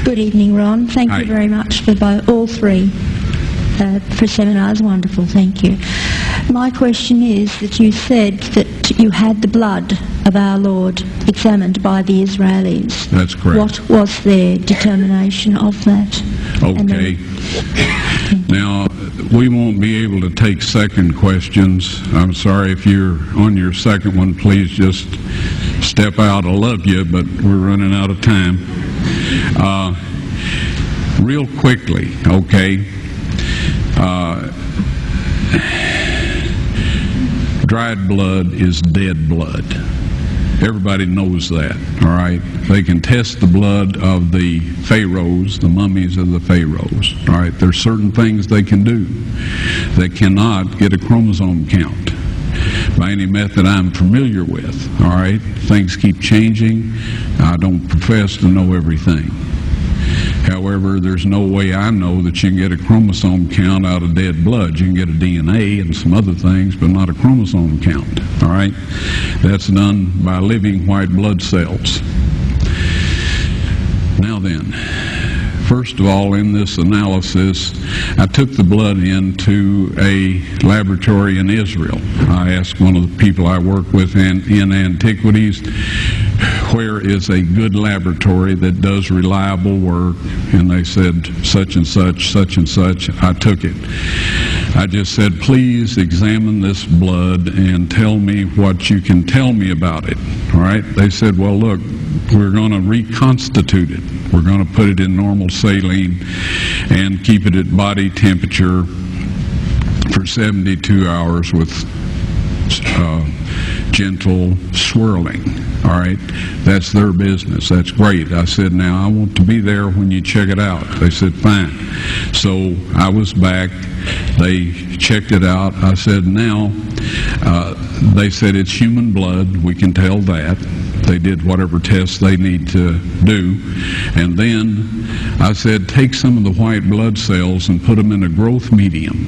Good evening, Ron. Thank Hi. you very much for all three for seminars. Wonderful, thank you. My question is that you said that you had the blood of our Lord examined by the Israelis. That's correct. What was their determination of that? Okay. Now, we won't be able to take second questions. I'm sorry if you're on your second one, please just step out. I love you, but we're running out of time. Real quickly, okay. Dried blood is dead blood. Everybody knows that, all right? They can test the blood of the pharaohs, the mummies of the pharaohs, all right? There's certain things they can do. They cannot get a chromosome count by any method I'm familiar with, all right? Things keep changing. I don't profess to know everything. However, there's no way I know that you can get a chromosome count out of dead blood. You can get a DNA and some other things, but not a chromosome count, all right? That's done by living white blood cells. Now then, first of all, in this analysis, I took the blood into a laboratory in Israel. I asked one of the people I work with in antiquities, where is a good laboratory that does reliable work? And they said, such and such, such and such. I took it. I just said, please examine this blood and tell me what you can tell me about it. All right? They said, well, look, we're going to reconstitute it. We're going to put it in normal saline and keep it at body temperature for 72 hours with gentle swirling. All right, that's their business. That's great. I said, now I want to be there when you check it out. They said, fine. So I was back. They checked it out. I said, now, they said it's human blood. We can tell that. They did whatever tests they need to do. And then I said, take some of the white blood cells and put them in a growth medium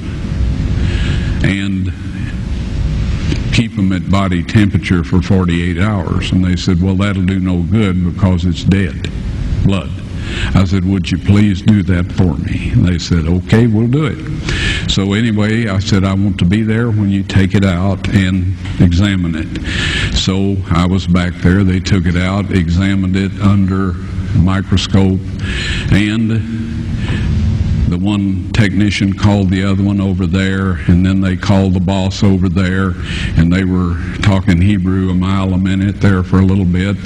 and keep them at body temperature for 48 hours. And they said, well, that'll do no good because it's dead blood. I said, would you please do that for me? And they said, okay, we'll do it. So anyway, I said, I want to be there when you take it out and examine it. So I was back there. They took it out, examined it under a microscope, and the one technician called the other one over there, and then they called the boss over there, and they were talking Hebrew a mile a minute there for a little bit,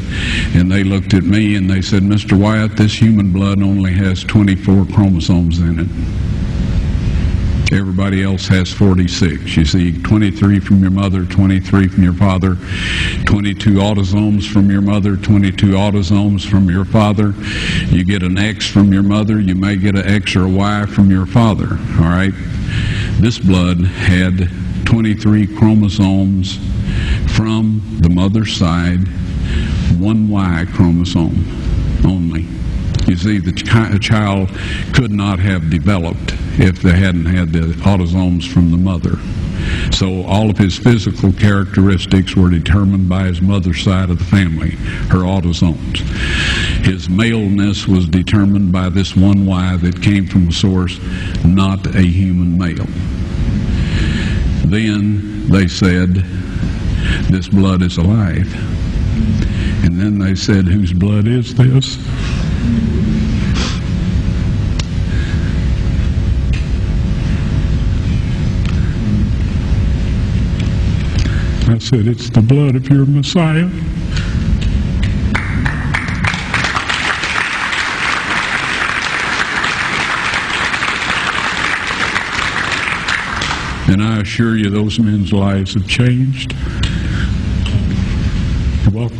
and they looked at me and they said, Mr. Wyatt, this human blood only has 24 chromosomes in it. Everybody else has 46. You see, 23 from your mother, 23 from your father, 22 autosomes from your mother, 22 autosomes from your father. You get an X from your mother, you may get an X or a Y from your father, all right? This blood had 23 chromosomes from the mother's side, one Y chromosome only. You see, the child could not have developed if they hadn't had the autosomes from the mother. So all of his physical characteristics were determined by his mother's side of the family, her autosomes. His maleness was determined by this one Y that came from a source, not a human male. Then they said, this blood is alive. And then they said, whose blood is this? I said, it's the blood of your Messiah. And I assure you those men's lives have changed. You're welcome.